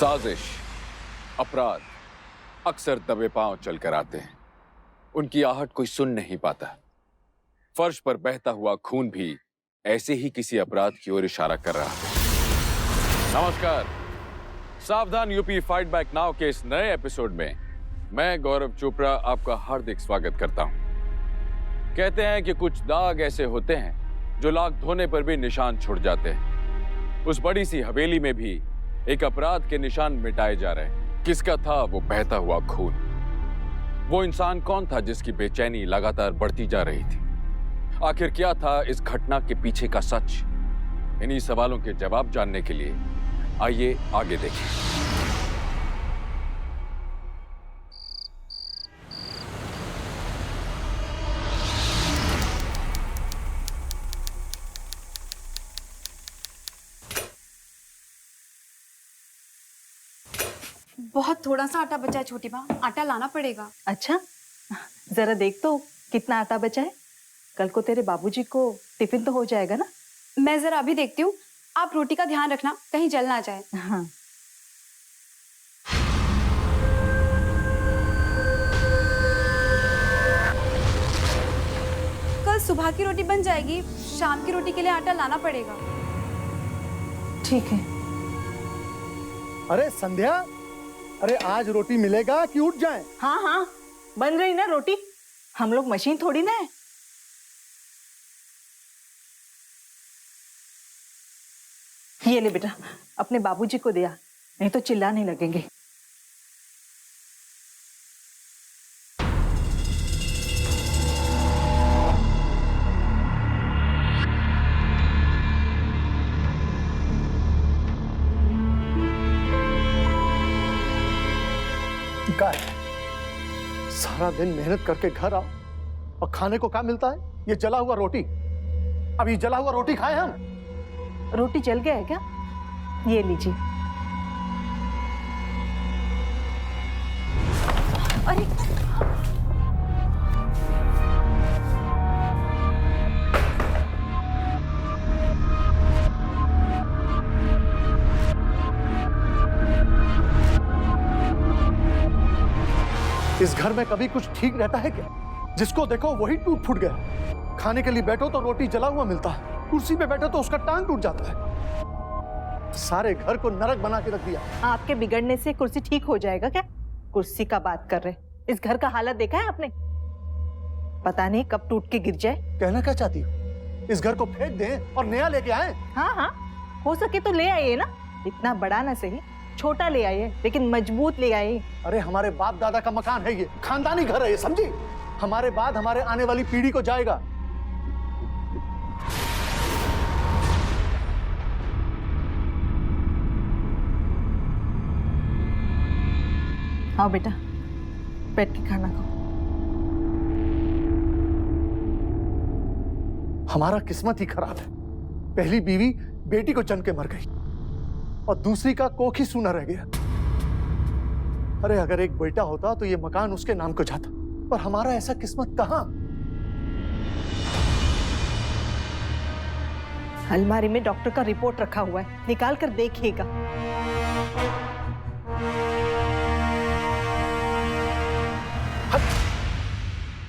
साजिश, अपराध अक्सर दबे पांव चलकर आते हैं। उनकी आहट कोई सुन नहीं पाता। फर्श पर बहता हुआ खून भी ऐसे ही किसी अपराध की ओर इशारा कर रहा है। नमस्कार, सावधान यूपी फाइट बैक नाउ के इस नए एपिसोड में मैं गौरव चोपड़ा आपका हार्दिक स्वागत करता हूं। कहते हैं कि कुछ दाग ऐसे होते हैं जो लाख धोने पर भी निशान छुट जाते हैं। उस बड़ी सी हवेली में भी एक अपराध के निशान मिटाए जा रहे हैं। किसका था वो बहता हुआ खून? वो इंसान कौन था जिसकी बेचैनी लगातार बढ़ती जा रही थी? आखिर क्या था इस घटना के पीछे का सच? इन्हीं सवालों के जवाब जानने के लिए आइए आगे देखें। बहुत थोड़ा सा आटा बचा है छोटी माँ, आटा लाना पड़ेगा। अच्छा, जरा देख तो कितना आटा बचा है। कल को तेरे बाबूजी को टिफिन तो हो जाएगा ना। मैं जरा अभी देखती हूँ, आप रोटी का ध्यान रखना कहीं जल ना जाए। हाँ। कल सुबह की रोटी बन जाएगी, शाम की रोटी के लिए आटा लाना पड़ेगा। ठीक है। अरे संध्या, अरे आज रोटी मिलेगा कि उठ जाए? हाँ हाँ, बन रही ना रोटी। हम लोग मशीन थोड़ी ना है। ये ले बेटा, अपने बाबूजी को दिया, नहीं तो चिल्लाने लगेंगे। क्या है? सारा दिन मेहनत करके घर आओ और खाने को क्या मिलता है? ये जला हुआ रोटी। अब ये जला हुआ रोटी खाए हम? रोटी जल गया है क्या? ये लीजिए। अरे इस घर में कभी कुछ ठीक रहता है क्या? जिसको देखो वही टूट फूट गया। खाने के लिए बैठो तो रोटी जला हुआ मिलता है, कुर्सी पे बैठो तो उसका टांग टूट जाता है। सारे घर को नरक बना के रख दिया। आपके बिगड़ने से कुर्सी ठीक हो जाएगा क्या? कुर्सी का बात कर रहे। इस घर का हालत देखा है आपने? पता नहीं कब टूट के गिर जाए। कहना क्या चाहती हो? इस घर को फेंक दें और नया लेके आए? हाँ हाँ, हो सके तो ले आइए ना। इतना बड़ा ना सही, छोटा ले आइए, लेकिन मजबूत ले आइए। अरे हमारे बाप दादा का मकान है, ये खानदानी घर है, ये समझी? हमारे बाद हमारे आने वाली पीढ़ी को जाएगा। आओ बेटा, बैठ के खाना खाओ। हमारा किस्मत ही खराब है। पहली बीवी बेटी को जन के मर गई और दूसरी का कोख ही सूना रह गया। अरे अगर एक बेटा होता तो ये मकान उसके नाम को जाता, पर हमारा ऐसा किस्मत कहां। अलमारी में डॉक्टर का रिपोर्ट रखा हुआ है, निकाल कर देखिएगा।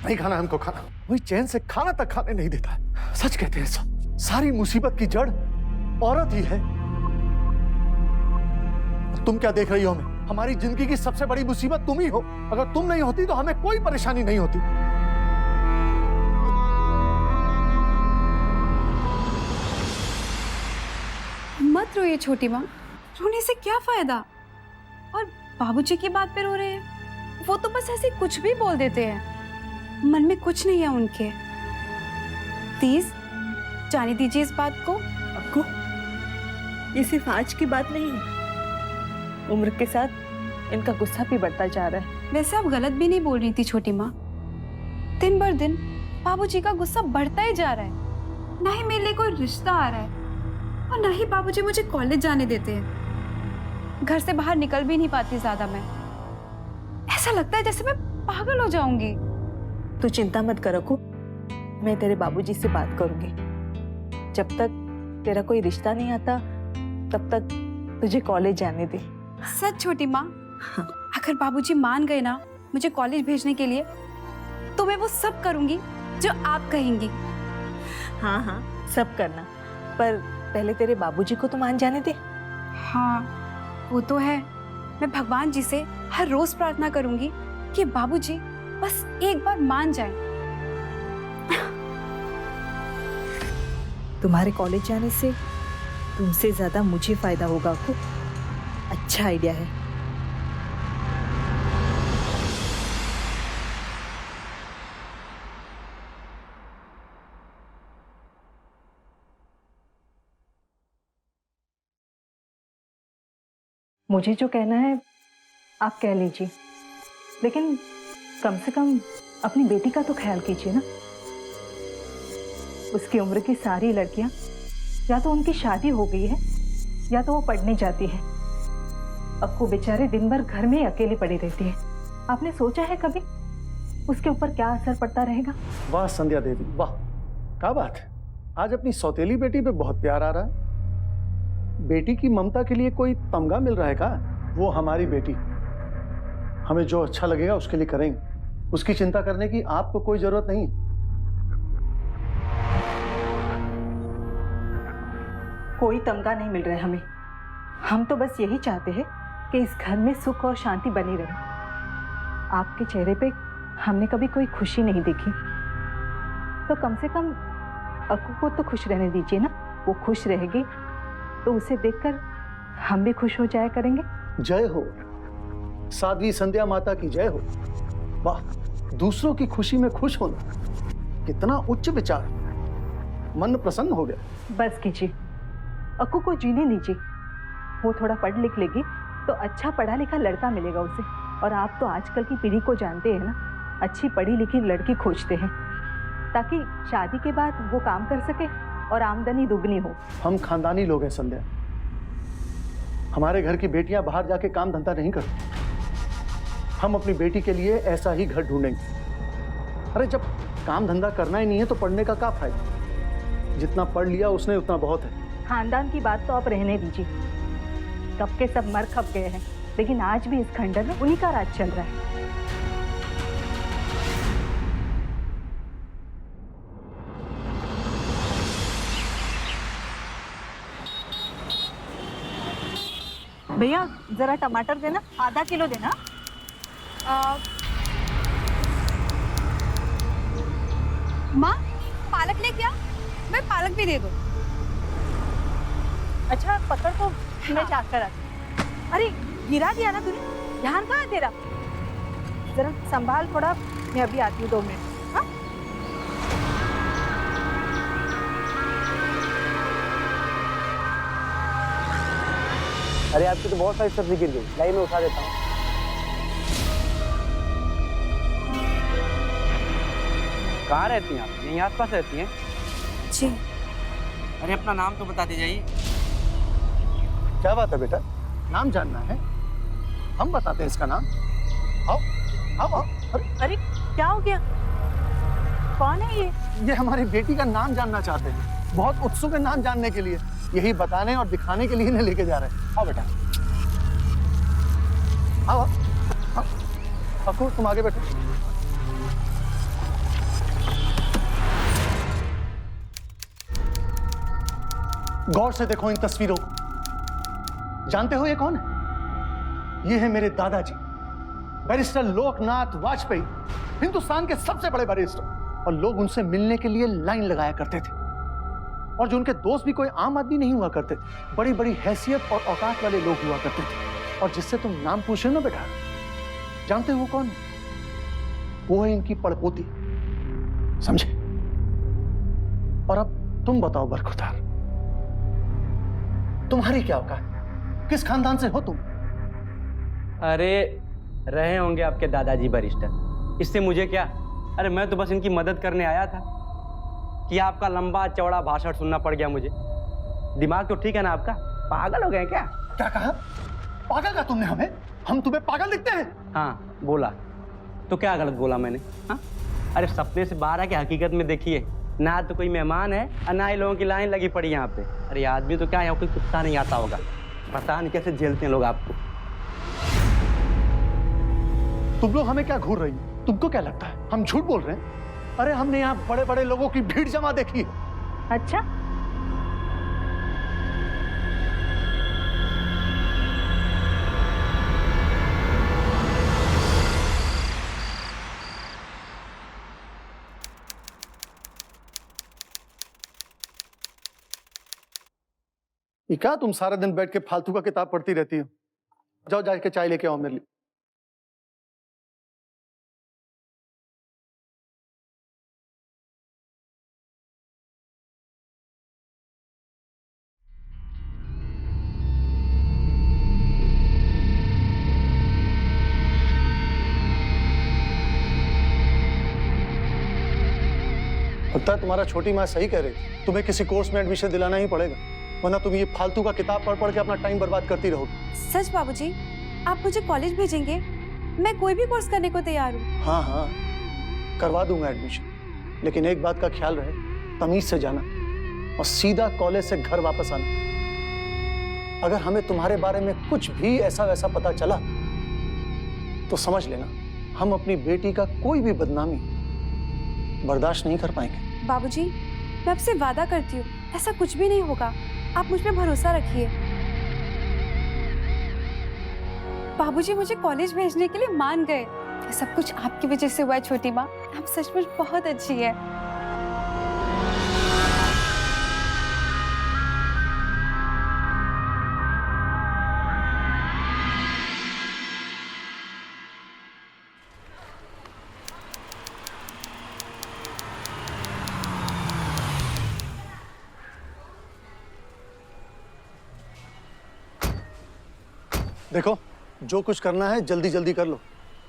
नहीं खाना हमको, खाना वही चैन से खाना तक खाने नहीं देता है। सच कहते हैं सब, सारी मुसीबत की जड़ औरत ही है। तुम क्या देख रही हो हमें? हमारी जिंदगी की सबसे बड़ी मुसीबत तुम ही हो। अगर तुम नहीं होती तो हमें कोई परेशानी नहीं होती। मत रोइए छोटी माँ, रोने से क्या फायदा? और बाबूजी की बात पे रो रहे हैं? वो तो बस ऐसे कुछ भी बोल देते हैं, मन में कुछ नहीं है उनके। प्लीज जाने दीजिए इस बात को। अक्कू, ये सिर्फ आज की बात नहीं है, उम्र के साथ इनका गुस्सा भी बढ़ता जा रहा है। वैसे आप गलत भी नहीं बोल रही थी छोटी माँ। दिन भर दिन बाबूजी का गुस्सा बढ़ता ही जा रहा है। ना ही मेरे लिए कोई रिश्ता आ रहा है और ना ही बाबूजी मुझे कॉलेज जाने देते हैं। घर से बाहर निकल भी नहीं पाती ज्यादा मैं। ऐसा लगता है जैसे मैं पागल हो जाऊंगी। तू चिंता मत कर अक्कू, मैं तेरे बाबूजी से बात करूंगी। जब तक तेरा कोई रिश्ता नहीं आता तब तक तुझे कॉलेज जाने दे। सच छोटी माँ, अगर बाबूजी मान गए ना मुझे कॉलेज भेजने के लिए, तो मैं वो सब करूंगी जो आप कहेंगी। हाँ हाँ, सब करना, पर पहले तेरे बाबूजी को तो मान जाने दे। हाँ वो तो है, मैं भगवान जी से हर रोज प्रार्थना करूंगी कि बाबूजी बस एक बार मान जाएं। तुम्हारे कॉलेज जाने से तुमसे ज्यादा मुझे फायदा होगा आपको। अच्छा आइडिया है। मुझे जो कहना है आप कह लीजिए, लेकिन कम से कम अपनी बेटी का तो ख्याल कीजिए ना। उसकी उम्र की सारी लड़कियां या तो उनकी शादी हो गई है या तो वो पढ़ने जाती है। अक्कू बेचारे दिन भर घर में ही अकेली पड़ी रहती है। आपने सोचा है कभी उसके ऊपर क्या असर पड़ता रहेगा? वाह संध्या देवी, वाह, क्या बात है। आज अपनी सौतेली बेटी पे बहुत प्यार आ रहा है। बेटी की ममता के लिए कोई तमगा मिल रहा है का? वो हमारी बेटी, हमें जो अच्छा लगेगा उसके लिए करेंगे। उसकी चिंता करने की आपको कोई जरूरत नहीं। कोई तमगा नहीं मिल रहा है हमें। हम तो बस यही चाहते हैं कि इस घर में सुख और शांति बनी रहे। आपके चेहरे पे हमने कभी कोई खुशी नहीं देखी, तो कम से कम अक्कू को तो खुश रहने दीजिए ना। वो खुश रहेगी तो उसे देखकर हम भी खुश हो जाया करेंगे। जय हो साध्वी संध्या माता की, जय हो। वाह, दूसरों की खुशी में खुश होना, कितना उच्च विचार। मन प्रसन्न हो गया। बस कीजिए, अक्कू को जीने दीजिए। वो थोड़ा पढ़ लिख लेगी तो अच्छा पढ़ा लिखा लड़का मिलेगा उसे। और आप तो आजकल की पीढ़ी को जानते हैं ना, अच्छी पढ़ी लिखी लड़की खोजते हैं ताकि शादी के बाद वो काम कर सके और आमदनी दुगनी हो। हम खानदानी लोग हैं संध्या, हमारे घर की बेटियां बाहर जाके काम धंधा नहीं करती। हम अपनी बेटी के लिए ऐसा ही घर ढूंढेंगे। अरे जब काम धंधा करना ही नहीं है तो पढ़ने का क्या फायदा? जितना पढ़ लिया उसने उतना बहुत है। खानदान की बात तो आप रहने दीजिए, कब के सब मर खप गए हैं, लेकिन आज भी इस खंडर में उन्हीं का राज चल रहा है। भैया जरा टमाटर देना, आधा किलो देना। माँ पालक ले क्या? मैं पालक भी दे दो। अच्छा पकड़ तो मैं जाकर आती। अरे गिरा दिया ना तूने, ध्यान कहाँ है तेरा? जरा संभाल थोड़ा, मैं अभी आती हूँ 2 मिनट। हाँ? अरे आपकी तो बहुत सारी सब्जी गिर गई, लाइए मैं उठा देता हूँ। कहाँ रहती हैं आप? यहीं आसपास रहती हैं? जी। अरे अपना नाम तो बता दीजिए। क्या बात है बेटा, नाम जानना है? हम बताते हैं इसका नाम। आओ आओ आओ। अरे क्या हो गया? कौन है ये हमारी बेटी का नाम जानना चाहते हैं, बहुत उत्सुक है नाम जानने के लिए। यही बताने और दिखाने के लिए इन्हें लेके जा रहे हैं। आओ बेटा, आओ आओ। अक्कू तुम आगे बैठो। गौर से देखो इन तस्वीरों को। जानते हो ये कौन है? ये है मेरे दादाजी, बैरिस्टर लोकनाथ वाजपेयी, हिंदुस्तान के सबसे बड़े बैरिस्टर। और लोग उनसे मिलने के लिए लाइन लगाया करते थे। और जो उनके दोस्त भी कोई आम आदमी नहीं हुआ करते, बड़ी बड़ी हैसियत और औकात वाले लोग हुआ करते थे। और जिससे तुम नाम पूछ रहे हो ना बेटा, जानते हो वो कौन है? वो है इनकी पड़पोती, समझे? और अब तुम बताओ बरखुदार, तुम्हारी क्या औकात? किस खानदान से हो तुम? अरे रहे होंगे आपके दादाजी बैरिस्टर, इससे मुझे क्या? अरे मैं तो बस इनकी मदद करने आया था कि आपका लंबा चौड़ा भाषण सुनना पड़ गया मुझे। दिमाग तो ठीक है ना आपका? पागल हो गए क्या? क्या कहा? पागल का तुमने हमें? हम तुम्हें पागल दिखते हैं? हाँ बोला तो क्या गलत बोला मैंने? हाँ, अरे सपने से बाहर आके हकीकत में देखिए, ना तो कोई मेहमान है और ना ही लोगों की लाइन लगी पड़ी यहाँ पे। अरे आदमी तो क्या, यहाँ कोई कुत्ता नहीं आता होगा। पता नहीं कैसे झेलते हैं लोग आपको। तुम लोग हमें क्या घूर रही हो? तुमको क्या लगता है हम झूठ बोल रहे हैं? अरे हमने यहाँ बड़े बड़े लोगों की भीड़ जमा देखी है। अच्छा, ये क्या तुम सारा दिन बैठ के फालतू का किताब पढ़ती रहती हो? जाओ जाके चाय लेके आओ मेरे लिए। लगता है तुम्हारा छोटी माँ सही कह रही थी, तुम्हें किसी कोर्स में एडमिशन दिलाना ही पड़ेगा, वरना तुम ये फालतू का किताब पढ़ पढ़ के अपना टाइम बर्बाद करती रहोगी। सच बाबूजी, आप मुझे कॉलेज भेजेंगे? मैं कोई भी कोर्स करने को तैयार हूँ। हाँ हाँ, करवा दूंगा एडमिशन, लेकिन एक बात का ख्याल रहे, तमीज से जाना और सीधा कॉलेज से घर वापस आना। अगर हमें तुम्हारे बारे में कुछ भी ऐसा वैसा पता चला तो समझ लेना हम अपनी बेटी का कोई भी बदनामी बर्दाश्त नहीं कर पाएंगे। बाबूजी, मैं आपसे वादा करती हूँ, ऐसा कुछ भी नहीं होगा। आप मुझ पे भरोसा रखिए। बाबूजी मुझे कॉलेज भेजने के लिए मान गए। सब कुछ आपकी वजह से हुआ है छोटी माँ। आप सचमुच बहुत अच्छी है। देखो, जो कुछ करना है जल्दी जल्दी कर लो,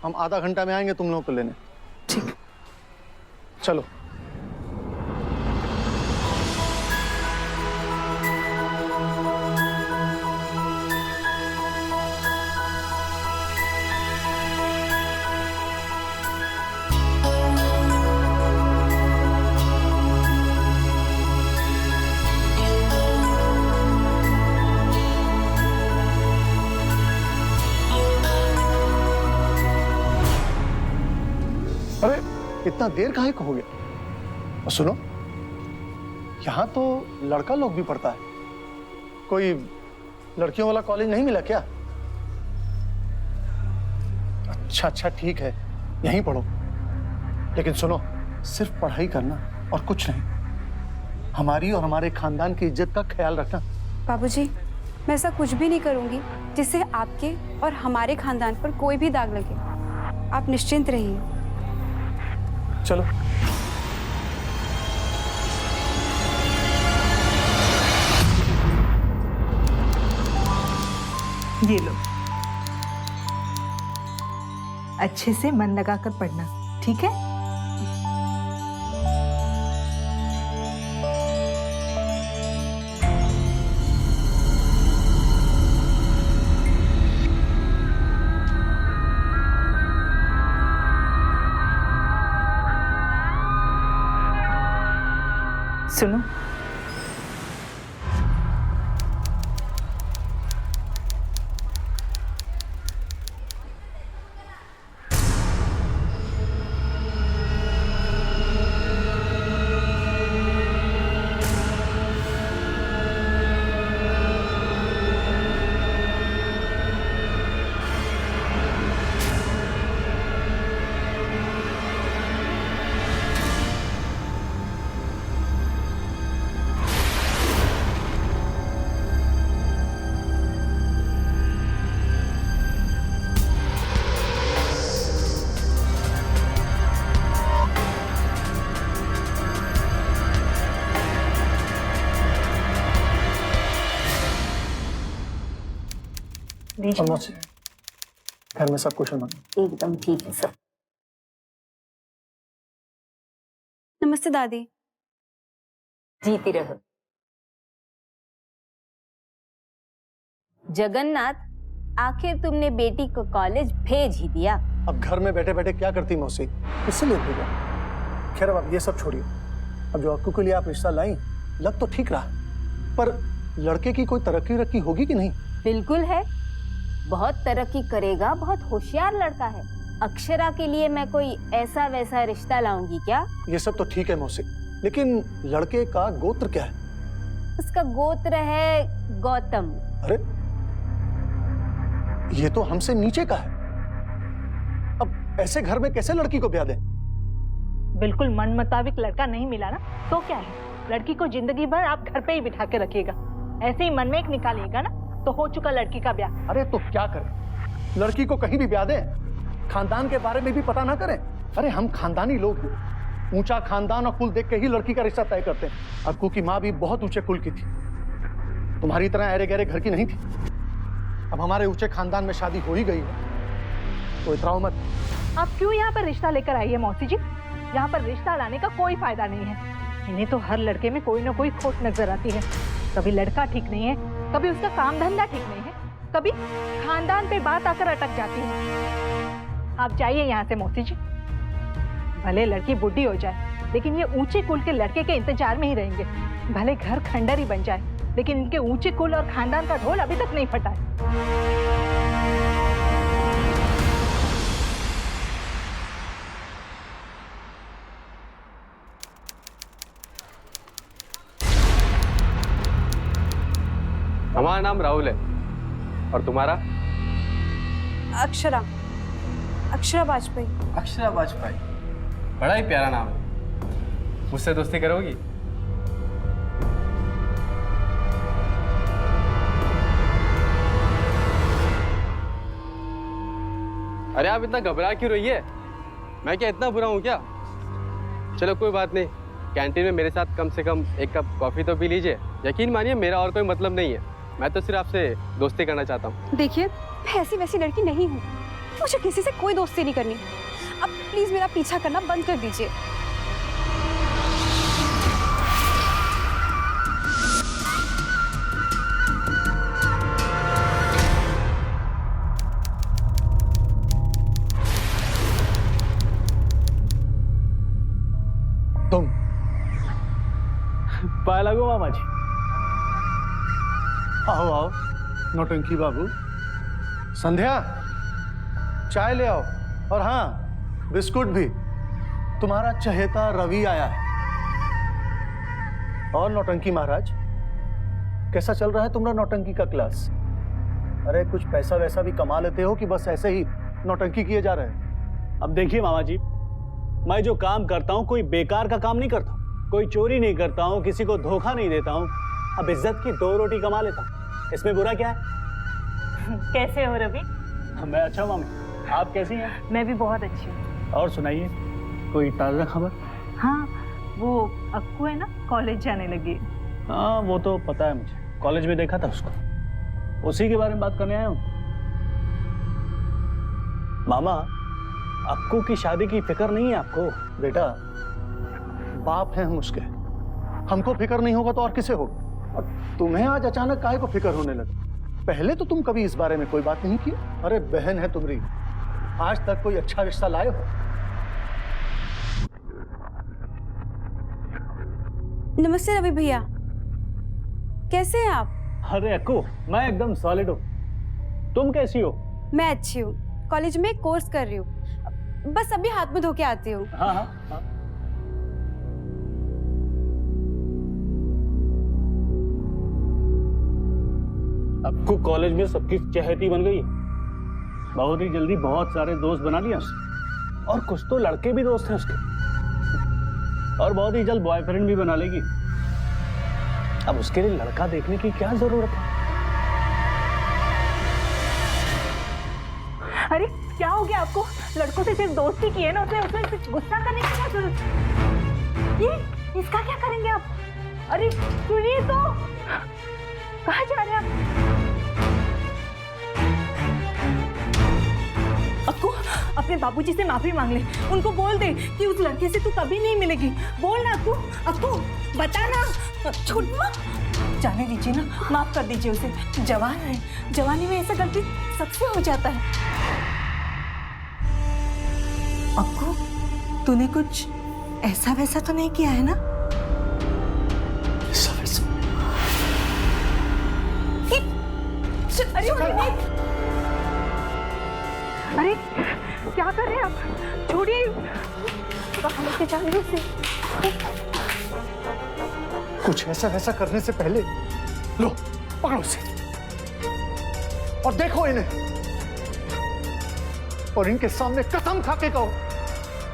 हम आधा घंटा में आएंगे तुम लोगों को लेने। ठीक। चलो। अरे इतना देर काहे को हो गया? और सुनो, यहाँ तो लड़का लोग भी पढ़ता है, कोई लड़कियों वाला कॉलेज नहीं मिला क्या? अच्छा अच्छा ठीक है, यहीं पढ़ो, लेकिन सुनो, सिर्फ पढ़ाई करना और कुछ नहीं। हमारी और हमारे खानदान की इज्जत का ख्याल रखना। बाबूजी, मैं ऐसा कुछ भी नहीं करूंगी जिससे आपके और हमारे खानदान पर कोई भी दाग लगे। आप निश्चिंत रहिए। चलो। ये लो, अच्छे से मन लगाकर पढ़ना, ठीक है? सुनो, और मौसी, घर में सब कुशल मंगल? एकदम ठीक है सब। नमस्ते दादी। जीती रहो। जगन्नाथ, आखिर तुमने बेटी को कॉलेज भेज ही दिया। अब घर में बैठे बैठे क्या करती मौसी, इसलिए भेजा। खैर अब आप ये सब छोड़िए। अब जो अक्कू के लिए आप रिश्ता लाई, लग तो ठीक रहा, पर लड़के की कोई तरक्की होगी कि नहीं? बिल्कुल है, बहुत तरक्की करेगा, बहुत होशियार लड़का है। अक्षरा के लिए मैं कोई ऐसा वैसा रिश्ता लाऊंगी क्या? ये सब तो ठीक है मौसी, लेकिन लड़के का गोत्र क्या है? उसका गोत्र है गौतम। अरे ये तो हमसे नीचे का है। अब ऐसे घर में कैसे लड़की को ब्याह दें? बिल्कुल मन मुताबिक लड़का नहीं मिला ना तो क्या है, लड़की को जिंदगी भर आप घर पे ही बिठा के रखिएगा। ऐसे ही मन में एक निकालिएगा ना तो हो चुका लड़की का ब्याह। अरे तो क्या करें, लड़की को कहीं भी ब्याह दें, खानदान के बारे में भी पता ना करें? अरे हम खानदानी लोग हैं, ऊंचा खानदान और कुल देख के ही लड़की का रिश्ता तय करते हैं। अक्कू की माँ भी बहुत ऊंचे कुल की थी, तुम्हारी तरह अरे गहरे घर की नहीं थी। अब हमारे ऊंचे खानदान में शादी हो ही गई है तो इतराओ मत। आप क्यों यहाँ पर रिश्ता लेकर आई है मौसी जी? यहाँ पर रिश्ता लाने का कोई फायदा नहीं है। इन्हें तो हर लड़के में कोई ना कोई खोट नजर आती है। कभी लड़का ठीक नहीं है, कभी उसका काम धंधा ठीक नहीं है, कभी खानदान पे बात आकर अटक जाती है। आप जाइए यहाँ से मौसी जी। भले लड़की बुढ़ी हो जाए लेकिन ये ऊंचे कुल के लड़के के इंतजार में ही रहेंगे। भले घर खंडर ही बन जाए लेकिन इनके ऊंचे कुल और खानदान का ढोल अभी तक नहीं फटा है। हमारा नाम राहुल है और तुम्हारा? अक्षरा, अक्षरा वाजपेयी। अक्षरा वाजपेयी, बड़ा ही प्यारा नाम है। मुझसे दोस्ती करोगी? अरे आप इतना घबरा क्यों रही है? मैं क्या इतना बुरा हूँ क्या? चलो कोई बात नहीं, कैंटीन में मेरे साथ कम से कम एक कप कॉफी तो पी लीजिए। यकीन मानिए मेरा और कोई मतलब नहीं है, मैं तो सिर्फ आपसे दोस्ती करना चाहता हूँ। देखिए मैं ऐसी वैसी लड़की नहीं हूँ, मुझे किसी से कोई दोस्ती नहीं करनी। अब प्लीज मेरा पीछा करना बंद कर दीजिए। तुम पाए लगो मामा जी। आओ आओ नौटंकी बाबू। संध्या चाय ले आओ, और हाँ बिस्कुट भी। तुम्हारा चहेता रवि आया है। और नौटंकी महाराज, कैसा चल रहा है तुम्हारा नौटंकी का क्लास? अरे कुछ पैसा वैसा भी कमा लेते हो कि बस ऐसे ही नौटंकी किए जा रहे हैं? अब देखिए मामा जी, मैं जो काम करता हूँ कोई बेकार का काम नहीं करता हूँ, कोई चोरी नहीं करता हूँ, किसी को धोखा नहीं देता हूँ। अब इज्जत की 2 रोटी कमा लेता हूँ, इसमें बुरा क्या है? कैसे हो रवि? मैं अच्छा मामी, आप कैसी हैं? मैं भी बहुत अच्छी हूँ। और सुनाइए, कोई ताज़ा खबर? हाँ वो अक्कू है ना, कॉलेज जाने लगी। हाँ वो तो पता है मुझे, कॉलेज में देखा था उसको, उसी के बारे में बात करने आया हूँ। मामा, अक्कू की शादी की फिक्र नहीं है आपको? बेटा बाप हैं हम उसके, हमको फिक्र नहीं होगा तो और किसे होगा? और तुम्हें आज अचानक काहे को फिक्र होने लगा? पहले तो तुम कभी इस बारे में कोई बात नहीं की। अरे बहन है तुम्हारी, आज तक कोई अच्छा रिश्ता लाए हो? नमस्ते रवि भैया, कैसे हैं आप? अरे अक्कू, मैं एकदम सॉलिड हूँ, तुम कैसी हो? मैं अच्छी हूँ, कॉलेज में कोर्स कर रही हूँ, बस अभी हाथ में धो के आती हूँ। हाँ हाँ हाँ। अक्कू कॉलेज में सबकी चहेती बन गई है, बहुत ही जल्दी बहुत सारे दोस्त बना लिया उसने, और कुछ तो लड़के भी दोस्त हैं उसके, और बहुत ही जल्द बॉयफ्रेंड भी बना लेगी। अब उसके लिए लड़का देखने की क्या जरूरत है? अरे क्या हो गया आपको? लड़कों से सिर्फ दोस्ती की है ना, उसमें गुस्सा करने की क्या जरूरत? ये इसका क्या करेंगे आप? अरे सुनिए तो, कहाँ जा रहे हैं आप? अक्कू अपने बाबूजी से माफी मांग ले, उनको बोल दे कि उस लड़के से तू कभी नहीं मिलेगी। बोल ना अक्कू, अक्कू बता ना। छोड़ मत, जाने दीजिए ना, माफ कर दीजिए उसे, जवान है, जवानी में ऐसा गलती सबसे हो जाता है। अक्कू तूने कुछ ऐसा वैसा तो नहीं किया है ना? ऐसा वैसा? अरे क्या कर रहे हैं आप? छोड़िए, कहाँ लेके जा रहे हो उसे? कुछ ऐसा वैसा करने से पहले लो पकड़ो उसे और देखो इन्हें, और इनके सामने कसम खा के कहो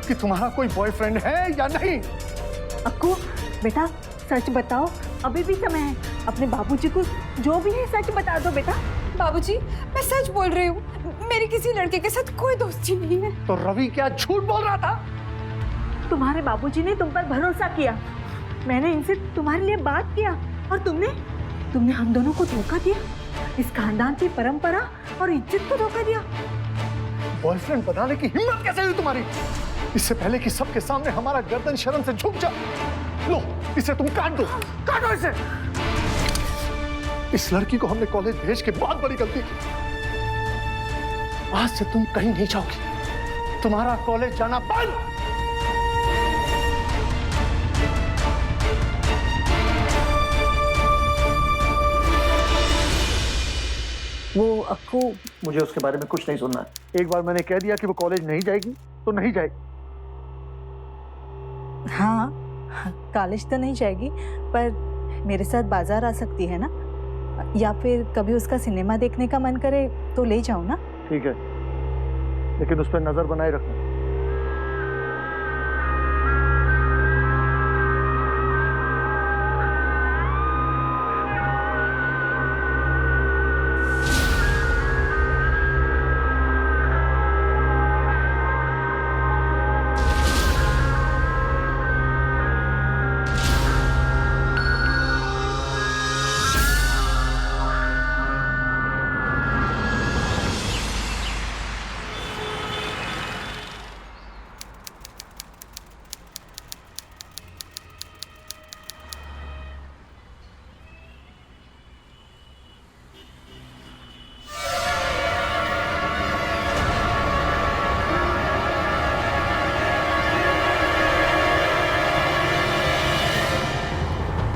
कि तुम्हारा कोई बॉयफ्रेंड है या नहीं। अक्कू बेटा सच बताओ, अभी भी समय है। अपने बाबूजी को जो भी है सच बता दो बेटा। बाबूजी, मैं सच बोल रही हूँ, मेरी किसी लड़के के साथ कोई दोस्ती नहीं है। तो रवि क्या झूठ बोल रहा था? तुम्हारे बाबूजी ने तुम पर भरोसा किया, मैंने इनसे तुम्हारे लिए बात किया और तुमने हम दोनों को धोखा दिया, इस खानदान की परंपरा और इज्जत को धोखा दिया। बॉयफ्रेंड बनाने की हिम्मत कैसे हुई तुम्हारी? इससे पहले कि सबके सामने हमारा गर्दन शर्म से झुक जा, लो इसे तुम काट दो, काटो इसे। इस लड़की को हमने कॉलेज भेज के बहुत बड़ी गलती की। आज से तुम कहीं नहीं जाओगी, तुम्हारा कॉलेज जाना बंद। वो अक्कू, मुझे उसके बारे में कुछ नहीं सुनना। एक बार मैंने कह दिया कि वो कॉलेज नहीं जाएगी तो नहीं जाएगी। हाँ कॉलेज तो नहीं जाएगी, पर मेरे साथ बाजार आ सकती है ना, या फिर कभी उसका सिनेमा देखने का मन करे तो ले जाऊं ना। ठीक है, लेकिन उस पर नजर बनाए रखना।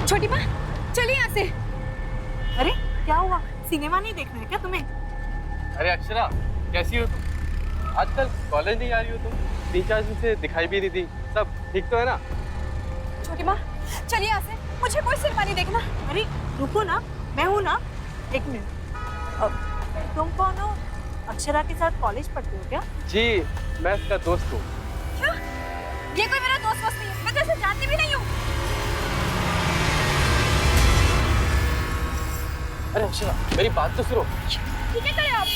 छोटी माँ, चलिए यहाँ से। अरे क्या हुआ, सिनेमा नहीं देखना है क्या तुम्हें? अरे अक्षरा, कैसी हो तुम? आजकल कॉलेज नहीं आ रही हो तुम? 3-4 दिन से दिखाई भी नहीं दी। सब ठीक तो है ना? छोटी माँ, चलिए यहाँ से, मुझे कोई सिनेमा नहीं देखना। अरे रुको ना, मैं हूँ ना। एक मिनट, तुम कौन हो? अक्षरा के साथ कॉलेज पढ़ते हो क्या? जी, मैं इसका दोस्त हूँ। क्या? ये कोई मेरा दोस्त वस्त नहीं है, मैं तो इसे जानती भी नहीं हूँ। अरे अक्षरा, मेरी बात तो सुनो। ठीक है, चले आप।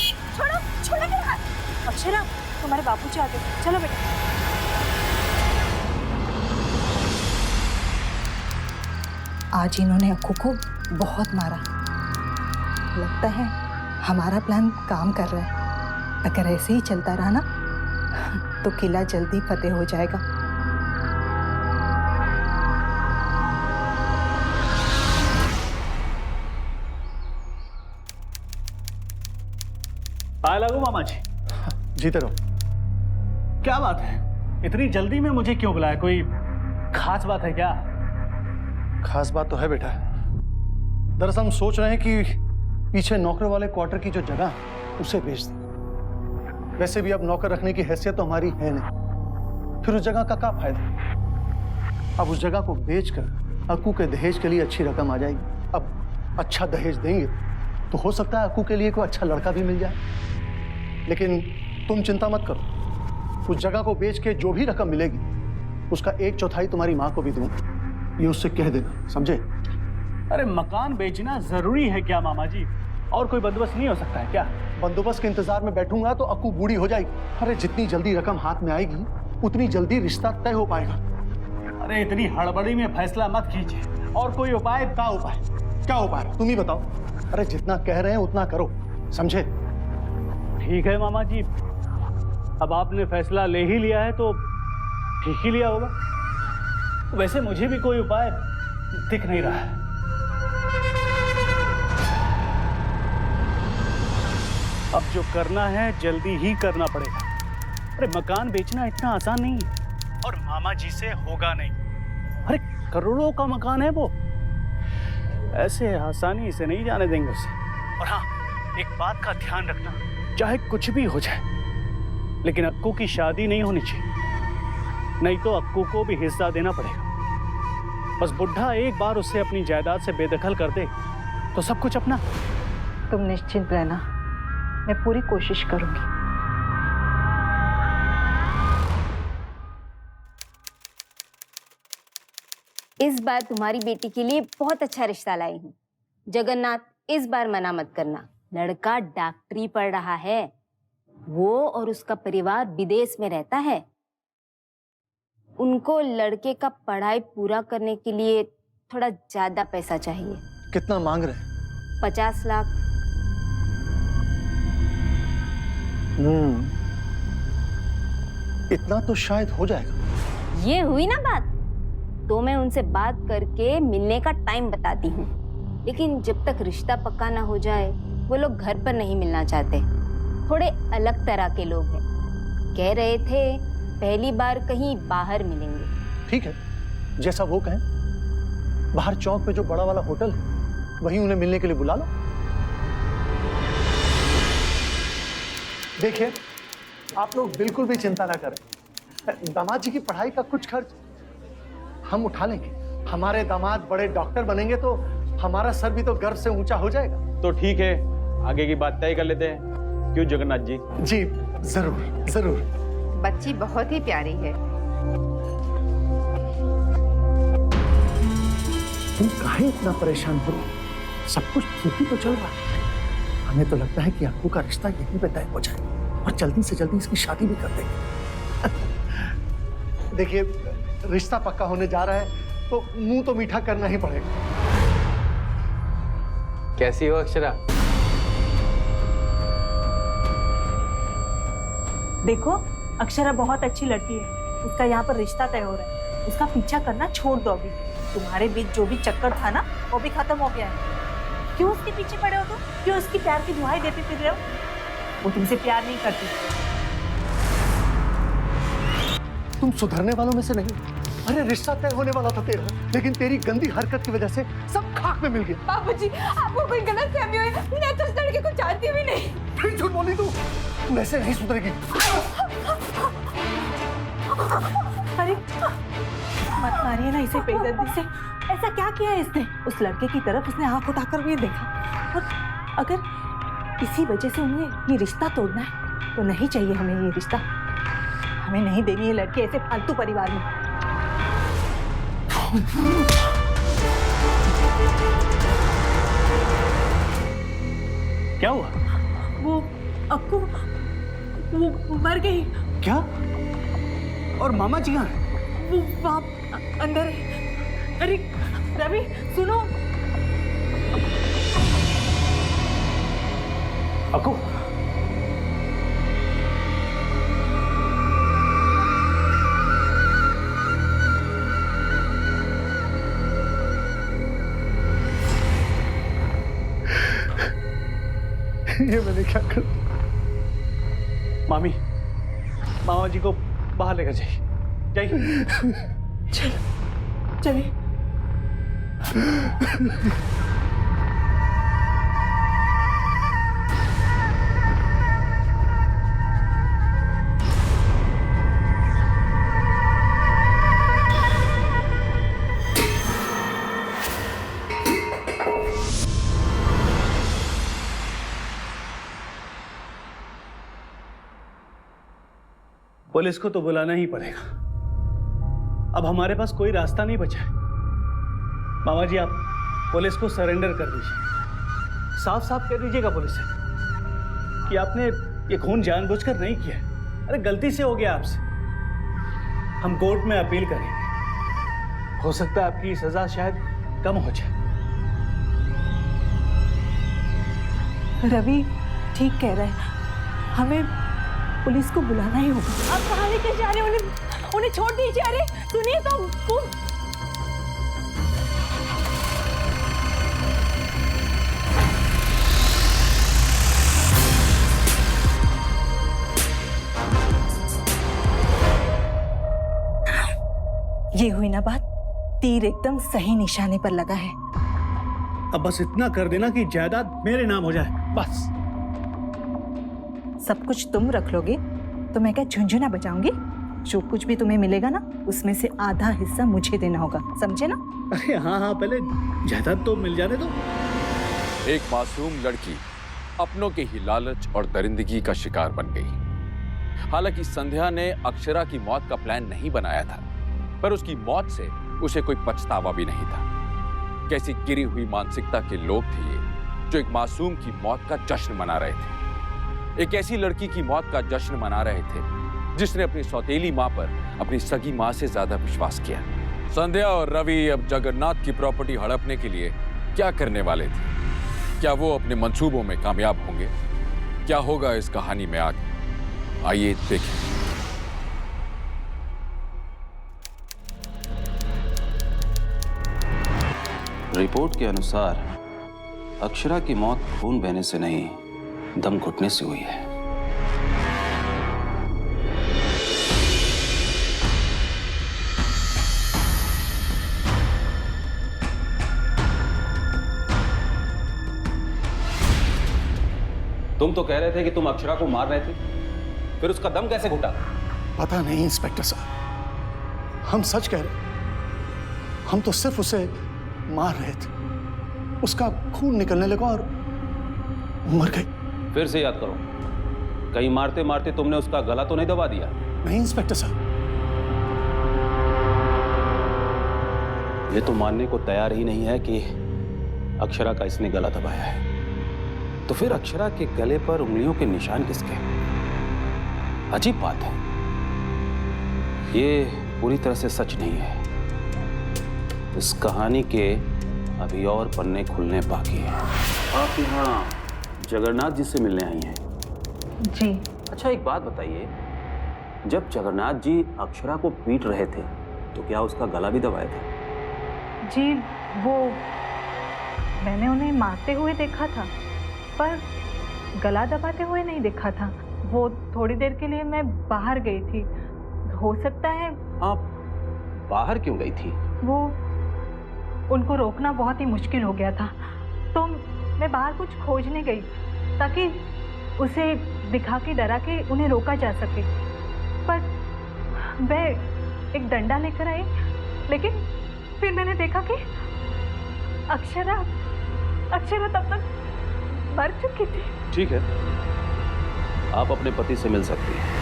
छोड़ो मेरा हाथ। अक्षरा, तुम्हारे बाबूजी आ गए, चलो बेटा। आज इन्होंने अक्कू को बहुत मारा, लगता है हमारा प्लान काम कर रहा है। अगर ऐसे ही चलता रहा ना तो किला जल्दी फतेह हो जाएगा। आए लगो मामा जी। जीते रहो। क्या बात है, इतनी जल्दी में मुझे क्यों बुलाया? कोई खास बात है क्या? खास बात तो है बेटा। दरअसल हम सोच रहे हैं कि पीछे नौकर वाले क्वार्टर की जो जगह उसे बेच दें। वैसे भी अब नौकर रखने की हैसियत तो हमारी है नहीं, फिर उस जगह का क्या फायदा। अब उस जगह को बेचकर अक्कू के दहेज के लिए अच्छी रकम आ जाएगी। अब अच्छा दहेज देंगे तो हो सकता है अक्कू के लिए कोई अच्छा लड़का भी मिल जाए। लेकिन तुम चिंता मत करो, उस जगह को बेच के जो भी रकम मिलेगी उसका 1/4 तुम्हारी माँ को भी दूंगा, ये उससे कह देना, समझे? अरे मकान बेचना जरूरी है क्या मामा जी? और कोई बंदोबस्त नहीं हो सकता है क्या? बंदोबस्त के इंतजार में बैठूंगा तो अक्कू बूढ़ी हो जाएगी। अरे जितनी जल्दी रकम हाथ में आएगी उतनी जल्दी रिश्ता तय हो पाएगा। अरे इतनी हड़बड़ी में फैसला मत कीजिए। और कोई उपाय? क्या उपाय? क्या उपाय तुम ही बताओ। अरे जितना कह रहे हैं उतना करो, समझे? ठीक है मामा जी, अब आपने फैसला ले ही लिया है तो ठीक ही लिया होगा। वैसे मुझे भी कोई उपाय दिख नहीं रहा है। अब जो करना है जल्दी ही करना पड़ेगा। अरे मकान बेचना इतना आसान नहीं है और मामा जी से होगा नहीं। अरे करोड़ों का मकान है वो, ऐसे आसानी से नहीं जाने देंगे उसे। और हाँ, एक बात का ध्यान रखना, चाहे कुछ भी हो जाए लेकिन अक्कू की शादी नहीं होनी चाहिए, नहीं तो अक्कू को भी हिस्सा देना पड़ेगा। बस बुढ़ा एक बार उससे अपनी जायदाद से बेदखल कर दे तो सब कुछ अपना। तुम निश्चिंत रहना, मैं पूरी कोशिश करूंगी। इस बार तुम्हारी बेटी के लिए बहुत अच्छा रिश्ता लाई हूँ। जगन्नाथ, इस बार मना मत करना। लड़का डॉक्टरी पढ़ रहा है, वो और उसका परिवार विदेश में रहता है। उनको लड़के का पढ़ाई पूरा करने के लिए थोड़ा ज्यादा पैसा चाहिए। कितना मांग रहे हैं? 50 लाख। इतना तो शायद हो जाएगा। ये हुई ना बात, तो मैं उनसे बात करके मिलने का टाइम बताती हूँ। लेकिन जब तक रिश्ता पक्का ना हो जाए, वो लोग घर पर नहीं मिलना चाहते। थोड़े अलग तरह के लोग हैं। कह रहे थे पहली बार कहीं बाहर मिलेंगे। ठीक है, जैसा वो कहें। बाहर चौक पे जो बड़ा वाला होटल है, वहीं उन्हें मिलने के लिए बुला लो। देखिए, आप लोग बिल्कुल भी चिंता ना करें। दामाद जी की पढ़ाई का कुछ खर्च हम उठा लेंगे। हमारे दामाद बड़े डॉक्टर बनेंगे तो हमारा सर भी तो गर्व से ऊंचा हो जाएगा। तो ठीक है, आगे की बात तय कर लेते हैं। क्यों जगन्नाथ जी? जी जरूर जरूर। बच्ची बहुत ही प्यारी है। तुम काहे इतना परेशान हो? सब कुछ ठीक ही तो चल रहा है। हमें तो लगता है कि अक्कू का रिश्ता यहीं पे तय हो जाए और जल्दी से जल्दी इसकी शादी भी कर देंगे। देखिए, रिश्ता पक्का होने जा रहा है तो मुंह तो मीठा करना ही पड़ेगा। कैसी हो अक्षरा? देखो, अक्षरा बहुत अच्छी लड़की है। उसका यहाँ पर रिश्ता तय हो रहा है। उसका पीछा करना छोड़ दो अभी। तुम्हारे बीच जो भी चक्कर था ना, वो भी खत्म हो गया है। क्यों उसके पीछे पड़े हो तुम? क्यों उसकी प्यार की दुआएं देते फिर रहे हो? वो तुमसे प्यार नहीं करती। तुम सुधरने वालों में से नहीं। अरे रिश्ता तय होने वाला था तेरा, लेकिन तेरी गंदी हरकत की वजह से सब खाक में मिल गया। बाबूजी, आपको कोई गलतफहमी हुई? मैं तो उस लड़के को जानती भी नहीं। फिर झूठ बोली तू ऐसे नहीं सुधरेगी। अरे मत मारिए ना इसे बेदर्दी से। ऐसा क्या किया है इसने? उस लड़के की तरफ उसने आंख उठाकर भी देखा। और अगर इसी वजह से उन्हें ये रिश्ता तोड़ना है तो नहीं चाहिए हमें ये रिश्ता। हमें नहीं देनी ये लड़के ऐसे फालतू परिवार में। क्या हुआ? वो अक्कू वो मर गई। क्या? और मामा जी कहाँ? वो वहाँ अंदर है। अरे रवि सुनो। अक्कू, ये मैंने क्या कर? मामी, मामा जी को बाहर लेकर जाइए। चलिए। पुलिस को तो बुलाना ही पड़ेगा। अब हमारे पास कोई रास्ता नहीं बचा है। मामा जी, आप पुलिस को सरेंडर कर दीजिए। साफ साफ कह दीजिएगा पुलिस से कि आपने ये खून जानबूझकर नहीं किया। अरे गलती से हो गया आपसे। हम कोर्ट में अपील करेंगे। हो सकता है आपकी सजा शायद कम हो जाए। रवि ठीक कह रहा है, हमें पुलिस को बुलाना ही होगा। आप कहाँ लेके जा रहे हो? उन्हें छोड़ दीजिए। अरे सुनिए तो। ये हुई ना बात, तीर एकदम सही निशाने पर लगा है। अब बस इतना कर देना कि जायदाद मेरे नाम हो जाए, बस। सब कुछ तुम रख लोगे तो मैं क्या झुंझुना बजाऊंगी? जो कुछ भी तुम्हें मिलेगा ना, उसमें से आधा हिस्सा मुझे देना होगा, समझे ना? अरे हाँ हाँ, पहले जायदाद तो मिल जाने दो। एक मासूम लड़की अपनों के ही लालच और दरिंदगी का शिकार बन गई। हालांकि संध्या ने अक्षरा की मौत का प्लान नहीं बनाया था, पर उसकी मौत से उसे कोई पछतावा भी नहीं था। कैसी गिरी हुई मानसिकता के लोग थे ये, जो एक मासूम की मौत का जश्न मना रहे थे। एक ऐसी लड़की की मौत का जश्न मना रहे थे जिसने अपनी सौतेली मां पर अपनी सगी मां से ज्यादा विश्वास किया। संध्या और रवि अब जगन्नाथ की प्रॉपर्टी हड़पने के लिए क्या करने वाले थे? क्या वो अपने मंसूबों में कामयाब होंगे? क्या होगा इस कहानी में आगे? आइए देखें। रिपोर्ट के अनुसार अक्षरा की मौत खून बहने से नहीं, दम घुटने से हुई है। तुम तो कह रहे थे कि तुम अक्षरा को मार रहे थे, फिर उसका दम कैसे घुटा? पता नहीं इंस्पेक्टर साहब, हम सच कह रहे। हम तो सिर्फ उसे मार रहे थे, उसका खून निकलने लगा और मर गई। फिर से याद करो, कहीं मारते मारते तुमने उसका गला तो नहीं दबा दिया? नहीं इंस्पेक्टर साहब। ये तो मानने को तैयार ही नहीं है कि अक्षरा का इसने गला दबाया है। तो फिर अक्षरा के गले पर उंगलियों के निशान किसके? अजीब बात है, ये पूरी तरह से सच नहीं है। इस कहानी के अभी और पन्ने खुलने बाकी हैं। आप यहाँ जगन्नाथ जी से मिलने आई हैं? जी। अच्छा एक बात बताइए, जब जगन्नाथ जी अक्षरा को पीट रहे थे तो क्या उसका गला भी दबाया था? जी, वो मैंने उन्हें मारते हुए देखा था, पर गला दबाते हुए नहीं देखा था। वो थोड़ी देर के लिए मैं बाहर गई थी, हो सकता है। आप बाहर क्यों गई थी? वो उनको रोकना बहुत ही मुश्किल हो गया था, तो मैं बाहर कुछ खोजने गई ताकि उसे दिखा के डरा के उन्हें रोका जा सके। पर मैं एक डंडा लेकर आई, लेकिन फिर मैंने देखा कि अक्षरा तब तक मर चुकी थी। ठीक है, आप अपने पति से मिल सकती हैं।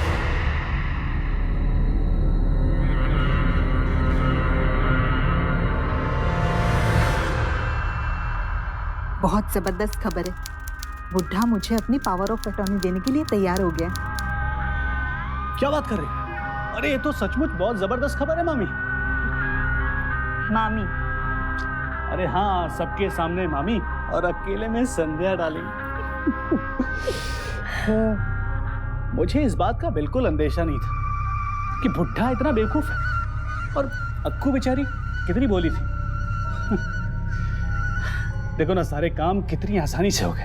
बहुत जबरदस्त खबर है, बुढ़ा मुझे अपनी पावर ऑफ अटॉर्नी देने के लिए तैयार हो गया। क्या बात कर रही हैं? अरे ये तो सचमुच बहुत जबरदस्त खबर है मामी। मामी? अरे हाँ, सबके सामने मामी और अकेले में संध्या डालेंगे। मुझे इस बात का बिल्कुल अंदेशा नहीं था कि बुढ़ा इतना बेवकूफ है। और अक्कू बेचारी कितनी बोली थी। देखो ना, सारे काम कितनी आसानी से हो गए।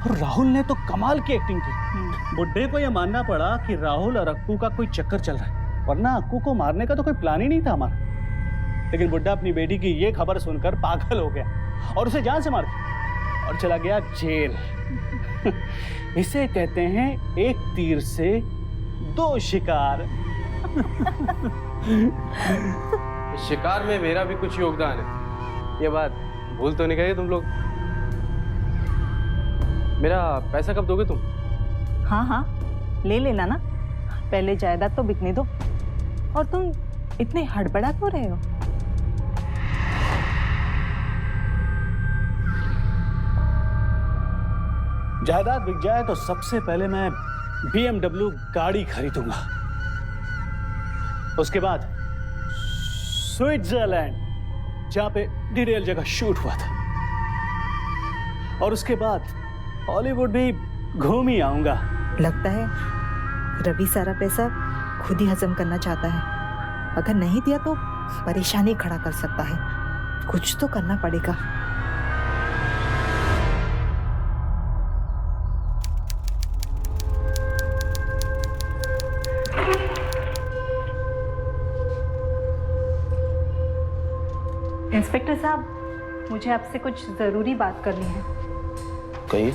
और राहुल ने तो कमाल की एक्टिंग की। बुढ़े को यह मानना पड़ा कि राहुल और अक्कू का कोई चक्कर चल रहा है, वरना अक्कू को मारने का तो कोई प्लान ही नहीं था हमारा। लेकिन बुढ़ा अपनी बेटी की ये खबर सुनकर पागल हो गया और उसे जान से मार दिया और चला गया जेल। इसे कहते हैं एक तीर से दो शिकार। शिकार में मेरा भी कुछ योगदान है, ये बात भूल तो नहीं गए तुम लोग। मेरा पैसा कब दोगे तुम? हाँ हाँ, ले लेना ना, पहले जायदाद तो बिकने दो। और तुम इतने हड़बड़ा क्यों रहे हो? जायदाद बिक जाए तो सबसे पहले मैं BMW गाड़ी खरीदूंगा, उसके बाद स्विट्जरलैंड जहां पे डिटेल जगह शूट हुआ था, और उसके बाद हॉलीवुड भी घूम ही आऊंगा। लगता है रवि सारा पैसा खुद ही हजम करना चाहता है। अगर नहीं दिया तो परेशानी खड़ा कर सकता है। कुछ तो करना पड़ेगा। इंस्पेक्टर साहब, मुझे आपसे कुछ जरूरी बात करनी है। कहिए।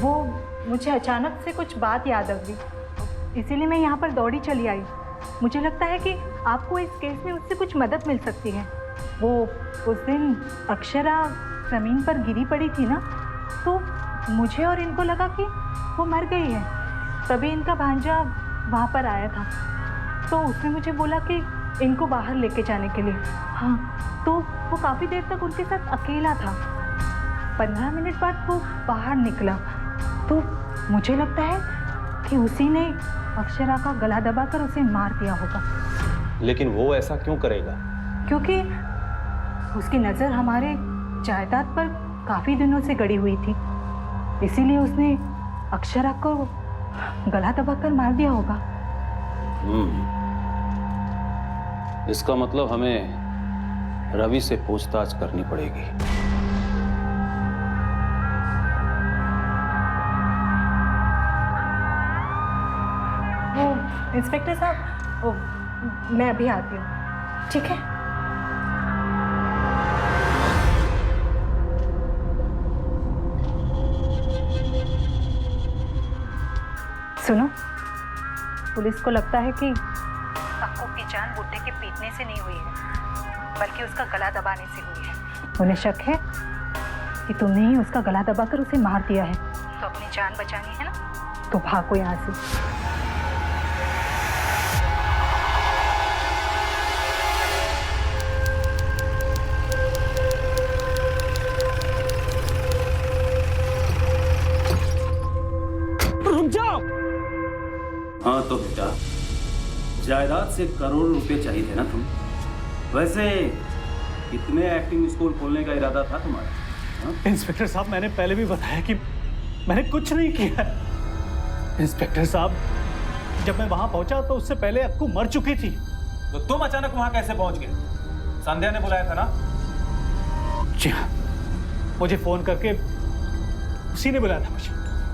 वो मुझे अचानक से कुछ बात याद आ गई। इसीलिए मैं यहाँ पर दौड़ी चली आई। मुझे लगता है कि आपको इस केस में उससे कुछ मदद मिल सकती है। वो उस दिन अक्षरा ज़मीन पर गिरी पड़ी थी ना, तो मुझे और इनको लगा कि वो मर गई है। तभी इनका भांजा वहाँ पर आया था, तो उसने मुझे बोला कि इनको बाहर लेके जाने के लिए। हाँ, तो वो काफ़ी देर तक उनके साथ अकेला था। 15 मिनट बाद वो बाहर निकला, तो मुझे लगता है कि उसी ने अक्षरा का गला दबाकर उसे मार दिया होगा। लेकिन वो ऐसा क्यों करेगा? क्योंकि उसकी नज़र हमारे जायदाद पर काफ़ी दिनों से गड़ी हुई थी, इसीलिए उसने अक्षरा को गला दबाकर मार दिया होगा। इसका मतलब हमें रवि से पूछताछ करनी पड़ेगी। वो इंस्पेक्टर साहब, मैं अभी आती हूँ, ठीक है? सुनो, पुलिस को लगता है कि अक्कू की जान बुड्ढे के पीटने से नहीं हुई है, बल्कि उसका गला दबाने से हुई है। उन्हें शक है कि तुमने ही उसका गला दबाकर उसे मार दिया है। तो अपनी जान बचानी है ना, तो भागो यहाँ से। हाँ तो बेटा, जायदाद से करोड़ रुपए चाहिए थे ना तुम? वैसे कितने एक्टिंग स्कूल खोलने का इरादा था तुम्हारा? हाँ? इंस्पेक्टर साहब, मैंने पहले भी बताया कि मैंने कुछ नहीं किया। इंस्पेक्टर साहब, जब मैं वहां पहुंचा तो उससे पहले अक्कू मर चुकी थी। तो तुम अचानक वहां कैसे पहुंच गए? संध्या ने बुलाया था ना? जी हाँ, मुझे फोन करके उसी ने बुलाया था मुझे।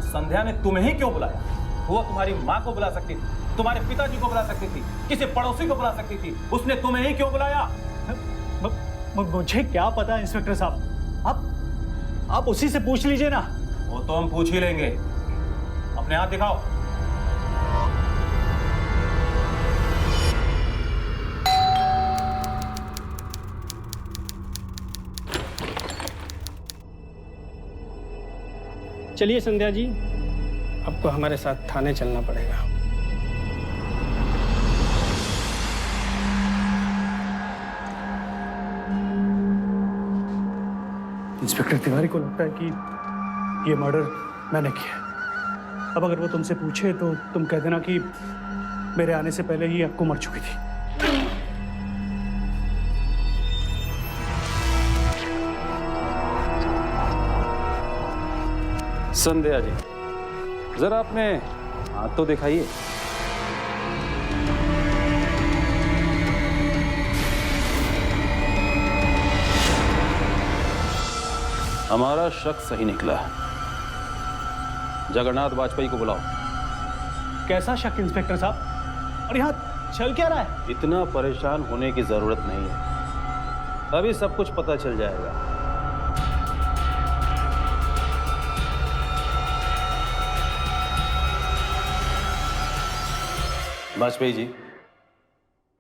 संध्या ने तुम्हें ही क्यों बुलाया? वो तुम्हारी माँ को बुला सकती थी, तुम्हारे पिताजी को बुला सकती थी, किसी पड़ोसी को बुला सकती थी। उसने तुम्हें ही क्यों बुलाया? मुझे क्या पता इंस्पेक्टर साहब, आप उसी से पूछ लीजिए ना। वो तो हम पूछ ही लेंगे। अपने हाथ दिखाओ। चलिए संध्या जी, आपको हमारे साथ थाने चलना पड़ेगा। इंस्पेक्टर तिवारी को लगता है कि ये मर्डर मैंने किया है। अब अगर वो तुमसे पूछे तो तुम कह देना कि मेरे आने से पहले ही अक्कू मर चुकी थी। संध्या जी, जरा अपने हाथ तो दिखाइए। हमारा शक सही निकला। जगन्नाथ वाजपेयी को बुलाओ। कैसा शक इंस्पेक्टर साहब? और यहाँ चल क्या रहा है? इतना परेशान होने की जरूरत नहीं है, अभी सब कुछ पता चल जाएगा। वाजपेयी जी,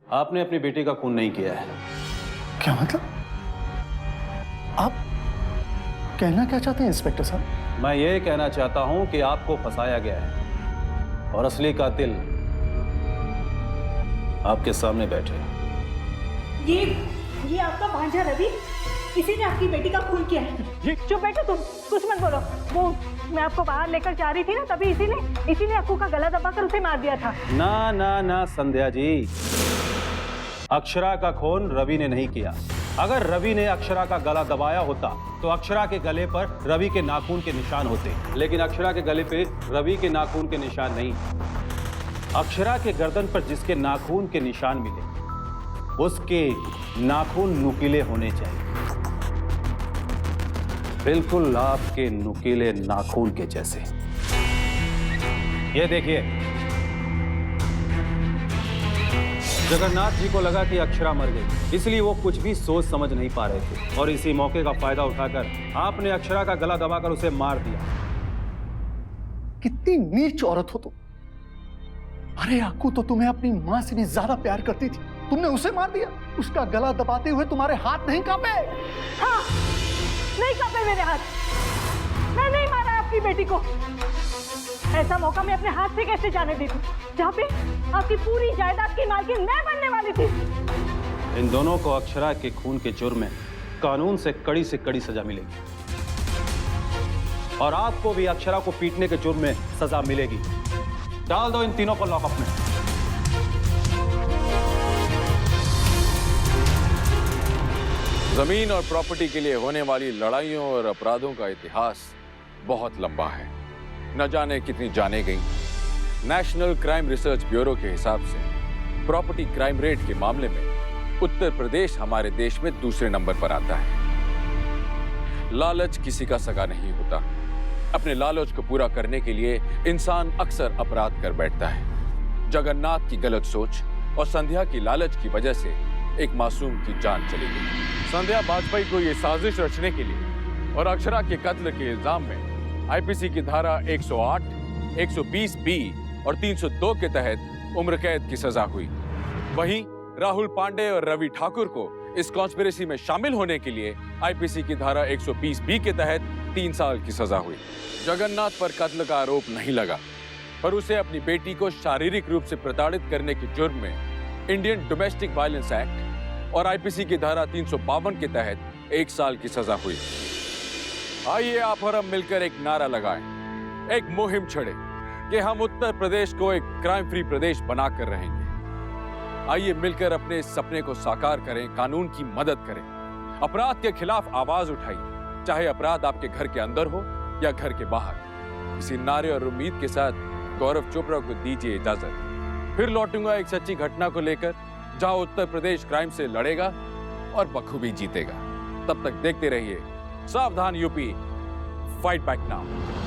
आपने अपनी बेटी का खून नहीं किया है। क्या मतलब? आप कहना क्या चाहते हैं इंस्पेक्टर साहब? मैं ये कहना चाहता हूं कि आपको फंसाया गया है और असली कातिल आपके सामने बैठे। ये आपका भांजा रवि, इसी ने आपकी बेटी का खून किया है। चुप बैठो तुम, कुछ मत बोलो। वो मैं आपको बाहर लेकर जा रही थी ना, तभी इसी ने अक्कू का गला दबाकर उसे मार दिया था। ना ना ना संध्या जी, अक्षरा का खून रवि ने नहीं किया। अगर रवि ने अक्षरा का गला दबाया होता तो अक्षरा के गले पर रवि के नाखून के निशान होते, लेकिन अक्षरा के गले पे रवि के नाखून के निशान नहीं। अक्षरा के गर्दन पर जिसके नाखून के निशान मिले, उसके नाखून नुकीले होने चाहिए, बिल्कुल आपके नुकीले नाखून के जैसे। ये देखिए, जगन्नाथ जी को लगा कि अक्षरा मर गई, इसलिए वो कुछ भी सोच समझ नहीं पा रहे थे और इसी मौके का फायदा उठाकर आपने अक्षरा का गला दबाकर उसे मार दिया। कितनी नीच औरत हो तुम। अरे अक्कू तो तुम्हें अपनी माँ से भी ज्यादा प्यार करती थी, तुमने उसे मार दिया। उसका गला दबाते हुए तुम्हारे हाथ नहीं कांपे? हाँ, नहीं कांपे मेरे हाथ। मैं नहीं मारा आपकी बेटी को। ऐसा मौका मैं अपने हाथ से कैसे जाने देती, जहाँ पे आपकी पूरी जायदाद की मालकिन मैं बनने वाली थी। इन दोनों को अक्षरा के खून के जुर्म में कानून से कड़ी सजा मिलेगी, और आपको भी अक्षरा को पीटने के जुर्म में सजा मिलेगी। डाल दो इन तीनों को लॉकअप में। जमीन और प्रॉपर्टी के लिए होने वाली लड़ाइयों और अपराधों का इतिहास बहुत लंबा है, न जाने कितनी जाने गई। नेशनल क्राइम रिसर्च ब्यूरो के हिसाब से प्रॉपर्टी क्राइम रेट के मामले में उत्तर प्रदेश हमारे देश में दूसरे नंबर पर आता है। लालच किसी का सगा नहीं होता। अपने लालच को पूरा करने के लिए इंसान अक्सर अपराध कर बैठता है। जगन्नाथ की गलत सोच और संध्या की लालच की वजह से एक मासूम की जान चली गई। संध्या वाजपेयी को यह साजिश रचने के लिए और अक्षरा के कत्ल के इल्जाम में आईपीसी की धारा 108, 120 बी और 302 के तहत उम्र कैद की सजा हुई। वहीं राहुल पांडे और रवि ठाकुर को इस कॉन्स्पिरेसी में शामिल होने के लिए आईपीसी की धारा 120 बी के तहत 3 साल की सजा हुई। जगन्नाथ पर कत्ल का आरोप नहीं लगा, पर उसे अपनी बेटी को शारीरिक रूप से प्रताड़ित करने के जुर्म में इंडियन डोमेस्टिक वायलेंस एक्ट और आईपीसी की धारा 352 के तहत 1 साल की सजा हुई। आइए आप और हम मिलकर एक नारा लगाएं, एक मुहिम छेड़े कि हम उत्तर प्रदेश को एक क्राइम फ्री प्रदेश बनाकर रहेंगे। आइए मिलकर अपने इस सपने को साकार करें, कानून की मदद करें, अपराध के खिलाफ आवाज उठाइए, चाहे अपराध आपके घर के अंदर हो या घर के बाहर। इसी नारे और उम्मीद के साथ गौरव चोपड़ा को दीजिए इजाजत। फिर लौटूंगा एक सच्ची घटना को लेकर, जहां उत्तर प्रदेश क्राइम से लड़ेगा और बखूबी जीतेगा। तब तक देखते रहिए सावधान यूपी, फाइट बैक नाउ।